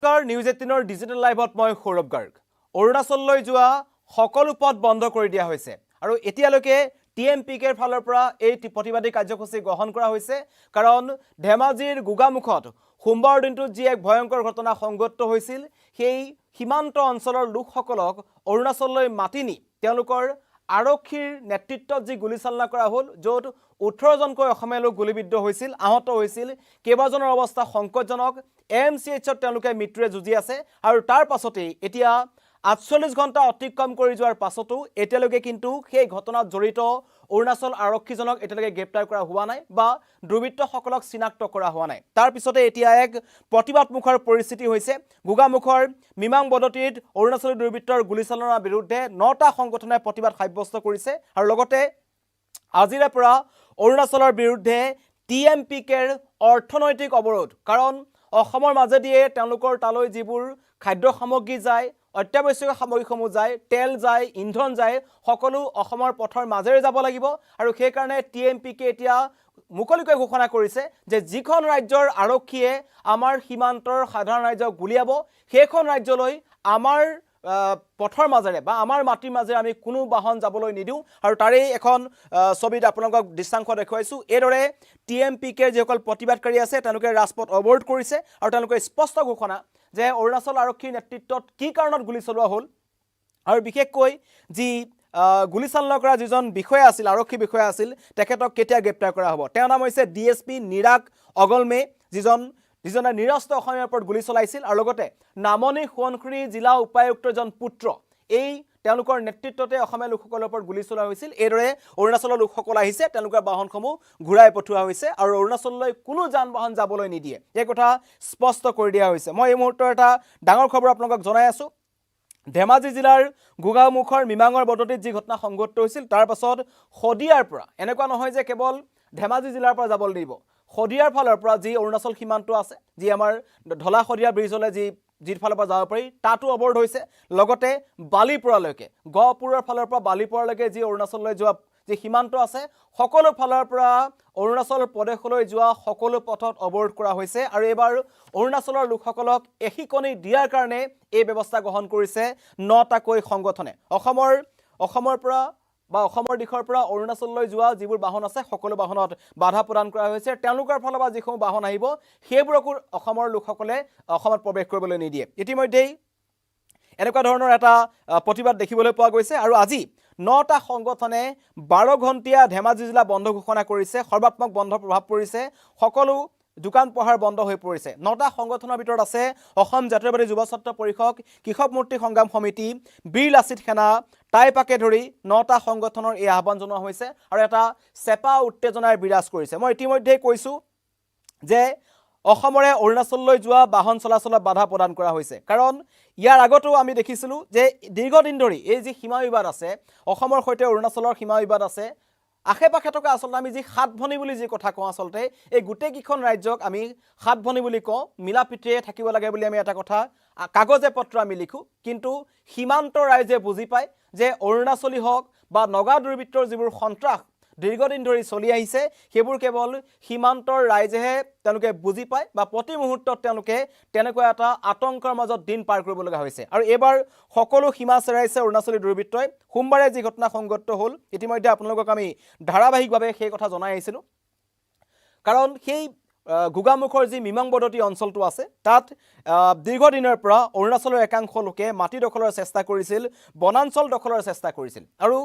নমস্কাৰ news 18 digital লাইভত মই সৌৰভ গাৰ্গ অৰুণাচললৈ যোৱা সকলো পথ বন্ধ কৰি দিয়া হৈছে আৰু এতিয়ালৈকে টিএমপিকেৰ ফালৰ পৰা এই প্ৰতিবাদী কাৰ্যসূচী গ্ৰহণ কৰা হৈছে কাৰণ ধেমাজিৰ গুগামুখত সোমবাৰ দিনটোত যি এক ভয়ংকৰ ঘটনা সংঘটিত হৈছিল সেই সীমান্ত অঞ্চলৰ লোকসকলক অৰুণাচললৈ মাতি নি তেওঁলোকৰ আৰক্ষীৰ নেতৃত্বত যি গুলীচালনা কৰা হ'ল য'ত 18 জনকৈ অসমীয়া লোক গুলীবিদ্ধ হৈছিল আহত হৈছিল কেইবাজনৰ অৱস্থা সংকটজনক এমচিএইচত তেওঁলোকে মৃত্যুৰে যুঁজি আছে আৰু তাৰ পাছতেই এতিয়া 48 ঘণ্টা অতিক্ৰম কৰি যোৱাৰ পাছতো এতিয়ালৈকে কিন্তু সেই ঘটনাত জড়িত অৰুণাচল আৰক্ষীজনক এতিয়ালৈকে গ্ৰেপ্তাৰ কৰা হোৱা নাই বা দুৰ্বৃত্তসকলক চিনাক্ত কৰা হোৱা নাই তাৰ পিছতে এতিয়া এক প্ৰতিবাদমুখৰ পৰিস্থিতি হৈছে গুগামুখৰ মিমাং বদতিত অৰুণাচলী দুৰ্বৃত্তৰ গুলীচালনাৰ বিৰুদ্ধে 9টা সংগঠনে প্ৰতিবাদ সাব্যস্ত কৰিছে আৰু লগতে আজিৰে পৰা অৰুণাচলৰ বিৰুদ্ধে টিএমপিকেৰ অৰ্থনৈতিক অৱৰোধ কাৰণ অসমৰ মাজেদিয়ে তেওঁলোকৰ তালৈ যিবোৰ খাদ্য সামগ্ৰী যায় অত্যাৱশ্যকীয় সামগ্ৰীসমূহ যায় তেল যায় ইন্ধন যায় সকলো অসমৰ পথৰ মাজেৰে যাব লাগিব আৰু সেই কাৰণে টিএমপিকে এতিয়া মুকলিকৈ ঘোষণা কৰিছে যে যিখন ৰাজ্যৰ আৰক্ষীয়ে আমাৰ সীমান্তৰ সাধাৰণ ৰাজ্যক গুলিয়াব সেইখন ৰাজ্যলৈ আমাৰ পথৰ মাজেৰে বা আমাৰ মাটিৰ মাজেৰে আমি কোনো বাহন যাবলৈ নিদিওঁ আৰু তাৰে এখন ছবিত আপোনালোকক দৃশ্যাংশ দেখুৱাইছো এইদৰে টিএমপিকেৰ যিসকল প্ৰতিবাদকাৰী আছে তেওঁলোকে ৰাজপথ অৱৰোধ কৰিছে আৰু তেওঁলোকে স্পষ্ট ঘোষণা যে অৰুণাচল আৰক্ষীৰ নেতৃত্বত কি কাৰণত গুলী চলোৱা হ'ল আৰু বিশেষকৈ যি গুলীচালনা কৰা যিজন বিষয়া আছিল আৰক্ষী বিষয়া আছিল তেখেতক কেতিয়া গ্ৰেপ্তাৰ কৰা হ'ব তেওঁৰ নাম হৈছে ডিএছপি নিৰাগ অগলমে যিজনে নিৰস্ত্ৰ অসমীয়াৰ ওপৰত গুলী চলাইছিল আৰু লগতে নামনি সোৱণশিৰি জিলা উপায়ুক্তৰ জন পুত্ৰ এই তেওঁলোকৰ নেতৃত্বতে অসমীয়া লোকসকলৰ ওপৰত গুলী চলোৱা হৈছিল এইদৰে অৰুণাচলৰ লোকসকল আহিছে তেওঁলোকৰ বাহনসমূহ ঘূৰাই পঠোৱা হৈছে আৰু অৰুণাচললৈ কোনো যান বাহন যাবলৈ নিদিয়ে এই কথা স্পষ্ট কৰি দিয়া হৈছে মই এই মুহূৰ্তৰ এটা ডাঙৰ খবৰ আপোনালোকক জনাই আছো ধেমাজি জিলাৰ গুগামুখৰ মিমাঙৰ বদতিত যি ঘটনা সংঘটিত হৈছিল তাৰ পাছত খদিয়াৰ পৰা এনেকুৱা নহয় যে কেৱল ধেমাজি জিলাৰ পৰা যাবলৈ দিব খদিয়াৰ ফালৰ পৰা যি অৰুণাচল সীমান্ত আছে যি আমাৰ ঢলা খদিয়া ব্ৰিজলৈ যিৰ ফালৰ পৰা যাব পাৰি তাতো অৱৰোধ হৈছে লগতে বালিপুৰালৈকে গহপুৰৰ ফালৰ পৰা বালিপুৰালৈকে যি অৰুণাচললৈ যোৱা যি সীমান্ত আছে সকলো ফালৰ পৰা অৰুণাচল প্ৰদেশলৈ যোৱা সকলো পথত অৱৰোধ কৰা হৈছে আৰু এবাৰ অৰুণাচলৰ লোকসকলক এশিকনি দিয়াৰ কাৰণে এই ব্যৱস্থা গ্ৰহণ কৰিছে 9টাকৈ সংগঠনে অসমৰ পৰা বা অসমৰ দিশৰ পৰা অৰুণাচললৈ যোৱা যিবোৰ বাহন আছে সকলো বাহনত বাধা প্ৰদান কৰা হৈছে তেওঁলোকৰ ফালৰ পৰা যিসমূহ বাহন আহিব সেইবোৰকো অসমৰ লোকসকলে অসমত প্ৰৱেশ কৰিবলৈ নিদিয়ে ইতিমধ্যেই এনেকুৱা ধৰণৰ এটা প্ৰতিবাদ দেখিবলৈ পোৱা গৈছে আৰু আজি 9টা সংগঠনে 12 ঘণ্টীয়া ধেমাজি জিলা বন্ধ ঘোষণা কৰিছে সৰ্বাত্মক বন্ধ প্ৰভাৱ পৰিছে সকলো দোকান পোহাৰ বন্ধ হৈ পৰিছে 9টা সংগঠনৰ ভিতৰত আছে অসম জাতীয়বাদী যুৱ ছাত্ৰ পৰিষদ কৃষক মূৰ্তি সংগ্ৰাম সমিতি বীৰ লাচিত সেনা টাইপাকে ধৰি 9টা সংগঠনৰ এই আহ্বান জনোৱা হৈছে আৰু এটা চেপা উত্তেজনাৰ বিৰাজ কৰিছে মই ইতিমধ্যে কৈছো যে অসমৰে অৰুণাচললৈ যোৱা বাহন চলাচলত বাধা প্ৰদান কৰা হৈছে কাৰণ ইয়াৰ আগতো আমি দেখিছিলো যে দীৰ্ঘদিন ধৰি এই যি সীমা বিবাদ আছে অসমৰ সৈতে অৰুণাচলৰ সীমা বিবাদ আছে আশে-পাশে থকা আসলতে আমি যি সাত ভনী বুলি যি কথা কওঁ আসলতে এই গোটেই কিখন ৰাজ্যক আমি সাত ভনী বুলি কওঁ মিলাপিতিৰে থাকিব লাগে বুলি আমি এটা কথা কাগজে পত্ৰ আমি লিখো কিন্তু সীমান্ত ৰাজ্যে বুজি পায় যে অৰুণাচলী হওক বা নগা দুৰ্বৃত্তৰ যিবোৰ সন্ত্ৰাস দীৰ্ঘদিন ধৰি চলি আহিছে সেইবোৰ কেৱল সীমান্তৰ ৰাইজেহে তেওঁলোকে বুজি পায় বা প্ৰতি মুহূৰ্তত তেওঁলোকে তেনেকুৱা এটা আতংকৰ মাজত দিন পাৰ কৰিব লগা হৈছে আৰু এবাৰ সকলো সীমা চেৰাইছে অৰুণাচলী দুৰ্বৃত্তই সোমবাৰে যি ঘটনা সংঘটিত হ'ল ইতিমধ্যে আপোনালোকক আমি ধাৰাবাহিকভাৱে সেই কথা জনাই আহিছিলোঁ কাৰণ সেই গুগামুখৰ যি মিমাং বদতি অঞ্চলটো আছে তাত দীৰ্ঘদিনৰ পৰা অৰুণাচলৰ একাংশ লোকে মাটি দখলৰ চেষ্টা কৰিছিল বনাঞ্চল দখলৰ চেষ্টা কৰিছিল আৰু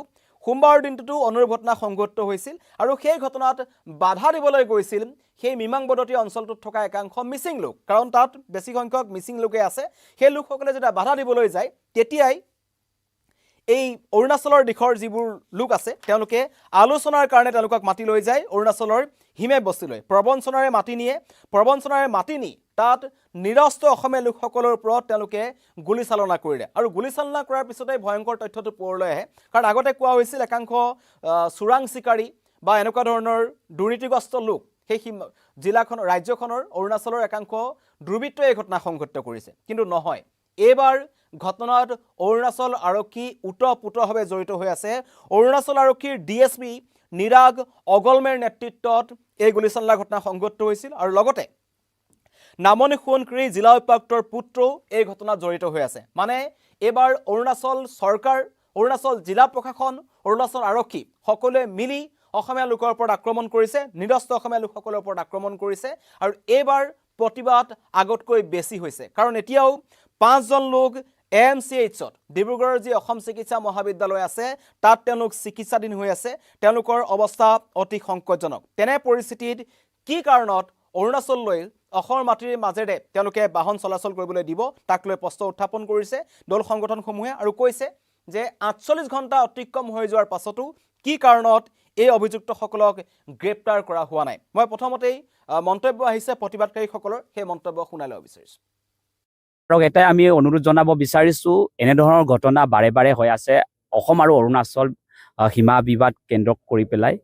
সোমবাৰ দিনটোতো অনুৰূপ ঘটনা সংঘটিত হৈছিল আৰু সেই ঘটনাত বাধা দিবলৈ গৈছিল সেই মিমাং বদতি অঞ্চলটোত থকা একাংশ মিচিং লোক কাৰণ তাত বেছি সংখ্যক মিচিং লোকে আছে সেই লোকসকলে যেতিয়া বাধা দিবলৈ যায় তেতিয়াই এই অৰুণাচলৰ দিশৰ যিবোৰ লোক আছে তেওঁলোকে আলোচনাৰ কাৰণে তেওঁলোকক মাতি লৈ যায় অৰুণাচলৰ হিমে বস্তিলৈ প্ৰবঞ্চনাৰে মাতি নি তাত নিৰস্ত্ৰ অসমীয়া লোকসকলৰ ওপৰত তেওঁলোকে গুলীচালনা কৰিলে আৰু গুলীচালনা কৰাৰ পিছতে ভয়ংকৰ তথ্যটো পোহৰলৈ আহে কাৰণ আগতে কোৱা হৈছিল একাংশ চোৰাং চিকাৰী বা এনেকুৱা ধৰণৰ দুৰ্নীতিগ্ৰস্ত লোক সেই জিলাখনৰ ৰাজ্যখনৰ অৰুণাচলৰ একাংশ দুৰ্বৃত্তই এই ঘটনা সংঘটিত কৰিছে কিন্তু নহয় এইবাৰ ঘটনাত অৰুণাচল আৰক্ষী উতপুতভাৱে জড়িত হৈ আছে অৰুণাচল আৰক্ষীৰ ডিএছপি নিৰাগ অগলমেৰ নেতৃত্বত এই গুলীচালনা ঘটনা সংঘটিত হৈছিল আৰু লগতে নামনি সোৱণশিৰি জিলা উপায়ুক্তৰ পুত্ৰও এই ঘটনাত জড়িত হৈ আছে মানে এবাৰ অৰুণাচল চৰকাৰ অৰুণাচল জিলা প্ৰশাসন অৰুণাচল আৰক্ষী সকলোৱে মিলি অসমীয়া লোকৰ ওপৰত আক্ৰমণ কৰিছে নিৰস্ত অসমীয়া লোকসকলৰ ওপৰত আক্ৰমণ কৰিছে আৰু এইবাৰ প্ৰতিবাদ আগতকৈ বেছি হৈছে কাৰণ এতিয়াও 5 জন লোক AMCHত ডিব্ৰুগড়ৰ যি অসম চিকিৎসা মহাবিদ্যালয় আছে তাত তেওঁলোক চিকিৎসাধীন হৈ আছে তেওঁলোকৰ অৱস্থা অতি সংকটজনক তেনে পৰিস্থিতিত কি কাৰণত অৰুণাচললৈ অসমৰ মাটিৰ মাজেৰে তেওঁলোকে বাহন চলাচল কৰিবলৈ দিব তাক লৈ প্ৰশ্ন উত্থাপন কৰিছে দল সংগঠনসমূহে আৰু কৈছে যে 48 ঘণ্টা অতিক্ৰম হৈ যোৱাৰ পাছতো কি কাৰণত এই অভিযুক্তসকলক গ্ৰেপ্তাৰ কৰা হোৱা নাই মই প্ৰথমতেই মন্তব্য আহিছে প্ৰতিবাদকাৰীসকলৰ সেই মন্তব্য শুনাই ল'ব বিচাৰিছো এটাই আমি অনুৰোধ জনাব বিচাৰিছো এনেধৰণৰ ঘটনা বাৰে বাৰে হৈ আছে অসম আৰু অৰুণাচল সীমা বিবাদ কেন্দ্ৰ কৰি পেলাই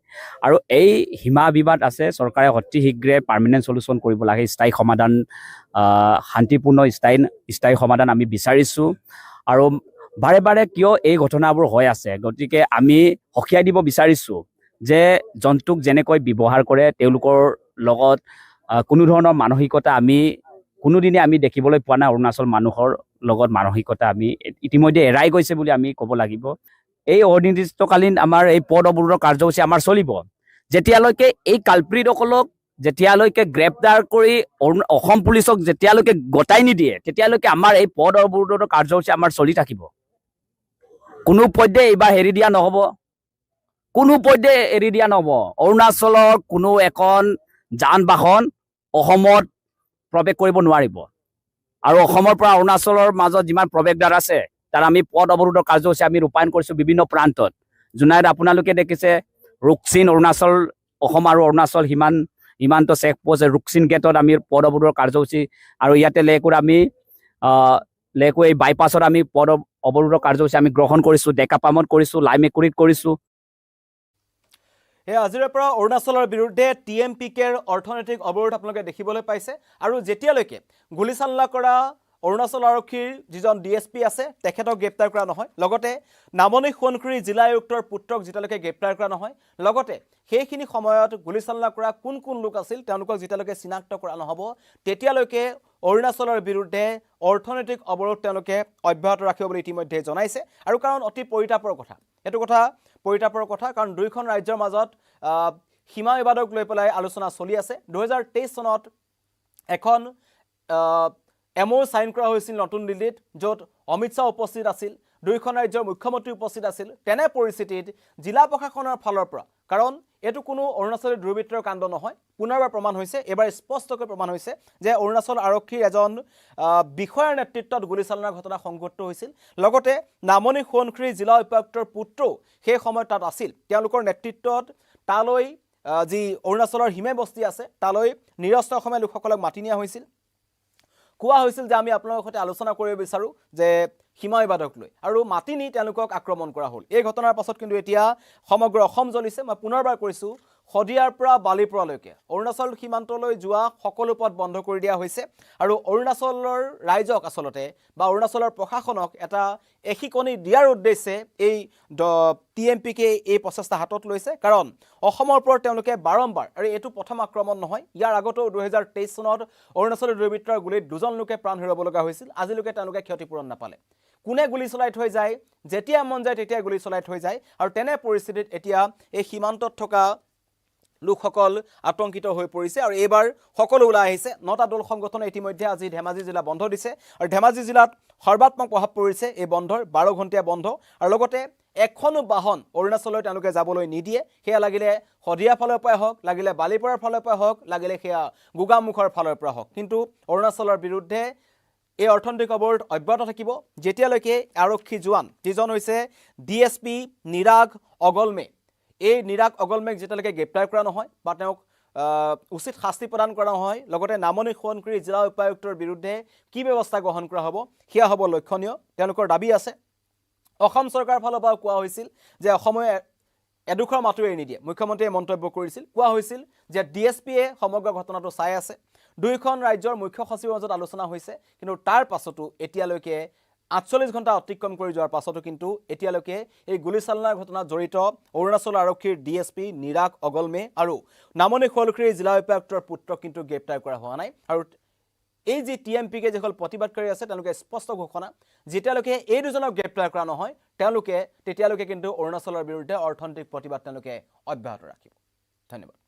আৰু এই সীমা বিবাদ আছে চৰকাৰে অতি শীঘ্ৰে পাৰ্মানেন্ট সলিউশন কৰিব লাগে স্থায়ী সমাধান শান্তিপূৰ্ণ স্থায়ী সমাধান আমি বিচাৰিছো আৰু বাৰে বাৰে কিয় এই ঘটনাবোৰ হৈ আছে গতিকে আমি হকিয়াই দিব বিচাৰিছো যে জন্তুক যেনেকৈ ব্যৱহাৰ কৰে তেওঁলোকৰ লগত কোনো ধৰণৰ মানসিকতা আমি কোনোদিনে আমি দেখিবলৈ পোৱা নাই অৰুণাচল মানুহৰ লগত মানসিকতা আমি ইতিমধ্যে এৰাই গৈছে বুলি আমি ক'ব লাগিব এই অনিৰ্দিষ্টকালীন আমাৰ এই পদ অৱৰোধৰ কাৰ্যসূচী আমাৰ চলিব যেতিয়ালৈকে এই কালপ্ৰিটসকলক যেতিয়ালৈকে গ্ৰেপ্তাৰ কৰি অসম পুলিচক যেতিয়ালৈকে গতাই নিদিয়ে তেতিয়ালৈকে আমাৰ এই পদ অৱৰোধৰ কাৰ্যসূচী আমাৰ চলি থাকিব কোনো পধ্যে এইবাৰ এৰি দিয়া নহ'ব কোনো পধ্যে এৰি দিয়া নহ'ব অৰুণাচলৰ কোনো এখন যান বাহন অসমত প্ৰৱেশ কৰিব নোৱাৰিব আৰু অসমৰ পৰা অৰুণাচলৰ মাজত যিমান প্ৰৱেশদ্বাৰ আছে তাৰ আমি পদ অৱৰোধৰ কাৰ্যসূচী আমি ৰূপায়ণ কৰিছো বিভিন্ন প্ৰান্তত জুনাইত আপোনালোকে দেখিছে ৰুকচিন অৰুণাচল অসম আৰু অৰুণাচল সীমান্ত চেক পোষ্ট ৰুকচিন গেটত আমি পদ অৱৰোধৰ কাৰ্যসূচী আৰু ইয়াতে লেকুৰ আমি লেকু এই বাইপাছত আমি পদ অৱৰোধৰ কাৰ্যসূচী আমি গ্ৰহণ কৰিছো ডেকাপামত কৰিছো লাইমেকুৰিত কৰিছো আজিৰ পৰা অৰুণাচলৰ বিৰুদ্ধে TMPKৰ অৰ্থনৈতিক অৱৰোধ আপোনালোকে দেখিবলৈ পাইছে আৰু যেতিয়ালৈকে গুলিচালনা কৰা অৰুণাচল আৰক্ষীৰ যিজন DSP আছে তেখেতক গ্ৰেপ্তাৰ কৰা নহয় লগতে নামনি সোৱণশিৰি জিলা আয়ুক্তৰ পুত্ৰক যেতিয়ালৈকে গ্ৰেপ্তাৰ কৰা নহয় লগতে সেইখিনি সময়ত গুলিচালনা কৰা কোন কোন লোক আছিল তেওঁলোকক যেতিয়ালৈকে চিনাক্ত কৰা নহ'ব তেতিয়ালৈকে অৰুণাচলৰ বিৰুদ্ধে অৰ্থনৈতিক অৱৰোধ তেওঁলোকে অব্যাহত ৰাখিব বুলি ইতিমধ্যে জনাইছে আৰু কাৰণ অতি পৰিতাপৰ কথা এইটো কথা পৰিতাপৰ কথা কাৰণ দুইখন ৰাজ্যৰ মাজত সীমা বিবাদক লৈ পেলাই আলোচনা চলি আছে 2023 চনত এখন MOU সাইন কৰা হৈছিল নতুন দিল্লীত য'ত অমিত শাহ উপস্থিত আছিল দুইখন ৰাজ্যৰ মুখ্যমন্ত্ৰী উপস্থিত আছিল তেনে পৰিস্থিতিত জিলা প্ৰশাসনৰ ফালৰ পৰা কাৰণ এটো কোনো অৰুণাচলৰ দুৰ্বৃত্তৰ কাণ্ড নহয় পুনৰবাৰ প্ৰমাণ হৈছে এবাৰ স্পষ্টকৈ প্ৰমাণ হৈছে যে অৰুণাচল আৰক্ষীৰ এজন বিষয়াৰ নেতৃত্বত গুলিচালনাৰ ঘটনা সংঘটিত হৈছিল লগতে নামনি সোৱণশিৰি জিলা উপায়ুক্তৰ পুত্ৰও সেই সময়ত তাত আছিল তেওঁলোকৰ নেতৃত্বত তালৈ যি অৰুণাচলৰ হিমে বস্তি আছে তালৈ নিৰস্ত অসমীয়া লোকসকলক মাতি নিয়া হৈছিল কোৱা হৈছিল যে আমি আপোনালোকৰ সৈতে আলোচনা কৰিব বিচাৰো যে সীমা বিবাদক লৈ আৰু মাতি নি তেওঁলোকক আক্ৰমণ কৰা হ'ল এই ঘটনাৰ পাছত কিন্তু এতিয়া সমগ্ৰ অসম জ্বলিছে মই পুনৰবাৰ কৈছো খদিয়াৰ পৰা বালিপৰালৈকে অৰুণাচল সীমান্তলৈ যোৱা সকলো পথ বন্ধ কৰি দিয়া হৈছে আৰু অৰুণাচলৰ ৰাইজক আসলতে বা অৰুণাচলৰ প্ৰশাসনক এটা এখিকনি দিয়াৰ উদ্দেশ্যে এই TMPK এই প্ৰচেষ্টা হাতত লৈছে কাৰণ অসমৰ ওপৰত তেওঁলোকে বাৰম্বাৰ আৰু এটো প্ৰথম আক্ৰমণ নহয় ইয়াৰ আগতেও 2023 চনত অৰুণাচলৰ দুৰ্বৃত্তৰ গুলীত দুজন লোকে প্ৰাণ হেৰুৱাব লগা হৈছিল আজিলৈকে তেওঁলোকে ক্ষতিপূৰণ নাপালে কোনে গুলি চলাই থৈ যায় যেতিয়া মন যায় তেতিয়া গুলি চলাই থৈ যায় আৰু তেনে পৰিস্থিতিত এতিয়া এই সীমান্তত থকা লোকসকল আতংকিত হৈ পৰিছে আৰু এবাৰ সকলো ওলাই আহিছে নটা দল সংগঠনে ইতিমধ্যে আজি ধেমাজি জিলা বন্ধ দিছে আৰু ধেমাজি জিলাত সৰ্বাত্মক প্ৰভাৱ পৰিছে এই বন্ধৰ 12 ঘণ্টীয়া বন্ধ আৰু লগতে এখনো বাহন অৰুণাচললৈ তেওঁলোকে যাবলৈ নিদিয়ে সেয়া লাগিলে খদিয়া ফালৰ পৰা হওক লাগিলে বালিপৰাৰ ফালৰ পৰা হওক লাগিলে সেয়া গুগামুখৰ ফালৰ পৰা হওক কিন্তু অৰুণাচলৰ বিৰুদ্ধে এই অৰ্থনৈতিক অৱৰোধ অব্যাহত থাকিব যেতিয়ালৈকে আৰক্ষী জোৱান যিজন হৈছে DSP নিৰাগ অগলমে এই নিৰাগ অগলমেক যেতিয়ালৈকে গ্ৰেপ্তাৰ কৰা নহয় বা তেওঁক উচিত শাস্তি প্ৰদান কৰা নহয় লগতে নামনি সোৱণশিৰি জিলা উপায়ুক্তৰ বিৰুদ্ধে কি ব্যৱস্থা গ্ৰহণ কৰা হ'ব সেয়া হ'ব লক্ষণীয় তেওঁলোকৰ দাবী আছে অসম চৰকাৰৰ ফালৰ পৰা কোৱা হৈছিল যে অসমে এডুখৰ মাটো এৰি নিদিয়ে মুখ্যমন্ত্ৰীয়ে মন্তব্য কৰিছিল কোৱা হৈছিল যে DSPয়ে সমগ্ৰ ঘটনাটো চাই আছে দুইখন ৰাজ্যৰ মুখ্য সচিবৰ মাজত আলোচনা হৈছে কিন্তু তাৰ পাছতো এতিয়ালৈকে 48 ঘণ্টা অতিক্ৰম কৰি যোৱাৰ পাছতো কিন্তু এতিয়ালৈকে এই গুলিচালনাৰ ঘটনাত জড়িত অৰুণাচল আৰক্ষীৰ DSP নিৰাগ অগলমে আৰু নামনি সোৱণশিৰি জিলা উপায়ুক্তৰ পুত্ৰক কিন্তু গ্ৰেপ্তাৰ কৰা হোৱা নাই আৰু এই যি TMPকে যিসকল প্ৰতিবাদকাৰী আছে তেওঁলোকে স্পষ্ট ঘোষণা যেতিয়ালৈকে এই দুজনক গ্ৰেপ্তাৰ কৰা নহয় তেতিয়ালৈকে কিন্তু অৰুণাচলৰ বিৰুদ্ধে অৰ্থনৈতিক প্ৰতিবাদ তেওঁলোকে অব্যাহত ৰাখিব। ধন্যবাদ।